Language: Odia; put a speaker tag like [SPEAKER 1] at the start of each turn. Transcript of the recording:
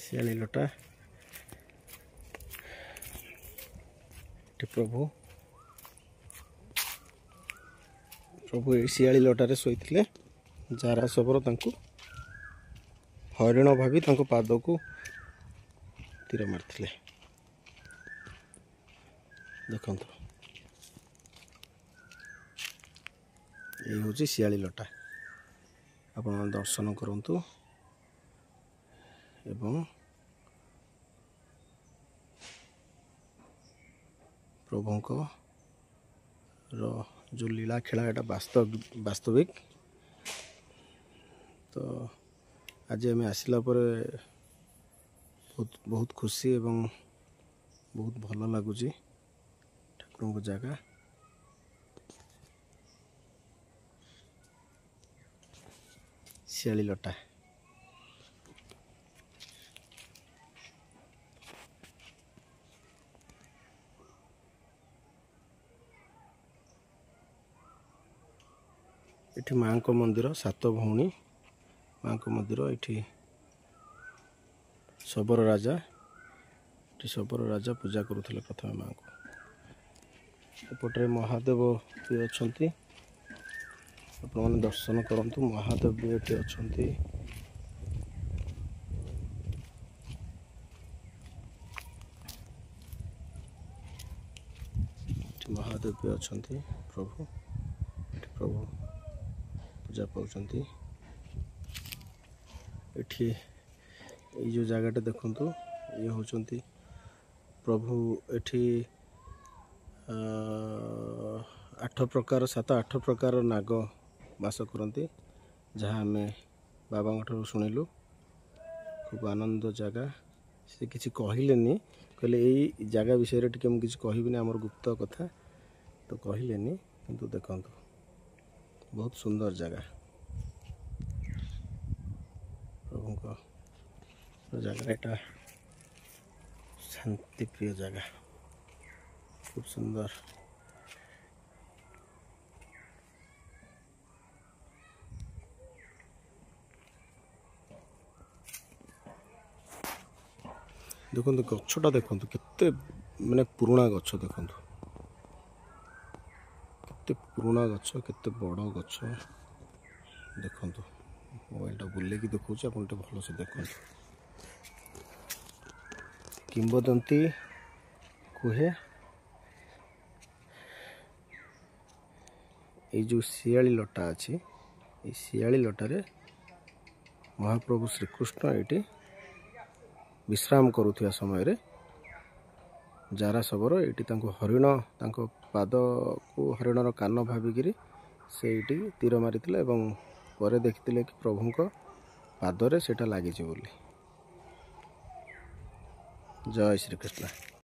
[SPEAKER 1] ଶିଆଳି ଲଟା ପ୍ରଭୁ ପ୍ରଭୁ ଏଇ ଶିଆଳି ଲଟାରେ ଶୋଇଥିଲେ। ଜାରା ଶବର ତାଙ୍କୁ ହରିଣ ଭାବି ତାଙ୍କ ପାଦକୁ ତୀର ମାରିଥିଲେ। ଦେଖନ୍ତୁ ଏଇ ହେଉଛି ଶିଆଳି ଲଟା। ଆପଣମାନେ ଦର୍ଶନ କରନ୍ତୁ ଏବଂ ପ୍ରଭୁଙ୍କର ଯେଉଁ ଲୀଳା ଖେଳା ଏଇଟା ବାସ୍ତବିକ। ତ ଆଜି ଆମେ ଆସିଲା ପରେ ବହୁତ ଖୁସି ଏବଂ ବହୁତ ଭଲ ଲାଗୁଛି ଠାକୁରଙ୍କ ଜାଗା। ଶିଆଳି ଲଟା ଏଠି ମାଙ୍କ ମନ୍ଦିର, ସାତ ଭଉଣୀ ମାଙ୍କ ମନ୍ଦିର। ଏଠି ଶବର ରାଜା ପୂଜା କରୁଥିଲେ ପ୍ରଥମେ ମାଙ୍କୁ। ଏପଟରେ ମହାଦେବ ବି ଅଛନ୍ତି, ଆପଣମାନେ ଦର୍ଶନ କରନ୍ତୁ। ମହାଦେବ ବି ଏଠି ଅଛନ୍ତି। ଏଠି ମହାଦେବ ବି ଅଛନ୍ତି। ଏଠି ପ୍ରଭୁ ପୂଜା ପାଉଛନ୍ତି। ଏଠି ଏଇ ଯେଉଁ ଜାଗାଟା ଦେଖନ୍ତୁ, ଇଏ ହେଉଛନ୍ତି ପ୍ରଭୁ। ଏଠି 7-8 ପ୍ରକାର ନାଗ ବାସ କରନ୍ତି, ଯାହା ଆମେ ବାବାଙ୍କ ଠାରୁ ଶୁଣିଲୁ। ଖୁବ୍ ଆନନ୍ଦ ଜାଗା। ସେ କିଛି କହିଲେନି, କହିଲେ ଏଇ ଜାଗା ବିଷୟରେ ଟିକେ ମୁଁ କିଛି କହିବିନି, ଆମର ଗୁପ୍ତ କଥା, ତ କହିଲେନି। କିନ୍ତୁ ଦେଖନ୍ତୁ ବହୁତ ସୁନ୍ଦର ଜାଗା, ପ୍ରଭୁଙ୍କ ଜାଗା। ଏଟା ଶାନ୍ତିପ୍ରିୟ ଜାଗା, ଖୁବ୍ ସୁନ୍ଦର। ଦେଖନ୍ତୁ ଗଛଟା ଦେଖନ୍ତୁ, କେତେ ମାନେ ପୁରୁଣା ଗଛ। ଦେଖନ୍ତୁ କେତେ ପୁରୁଣା ଗଛ, କେତେ ବଡ଼ ଗଛ। ଦେଖନ୍ତୁ ମୋବାଇଲଟା ବୁଲେଇକି ଦେଖାଉଛି, ଆପଣ ଟିକେ ଭଲସେ ଦେଖନ୍ତୁ। କିମ୍ବଦନ୍ତୀ କୁହେ ଏଇ ଯେଉଁ ଶିଆଳି ଲଟା ଅଛି, ଏଇ ଶିଆଳି ଲଟାରେ ମହାପ୍ରଭୁ ଶ୍ରୀକୃଷ୍ଣ ଏଇଠି ବିଶ୍ରାମ କରୁଥିବା ସମୟରେ ଜାରା ଶବର ଏଇଠି ତାଙ୍କୁ ହରିଣ, ତାଙ୍କ ପାଦକୁ ହରିଣର କାନ ଭାବିକିରି ସେଇଠି ତୀର ମାରିଥିଲେ ଏବଂ ପରେ ଦେଖିଥିଲେ କି ପ୍ରଭୁଙ୍କ ପାଦରେ ସେଇଟା ଲାଗିଛି ବୋଲି। ଜୟ ଶ୍ରୀକୃଷ୍ଣ।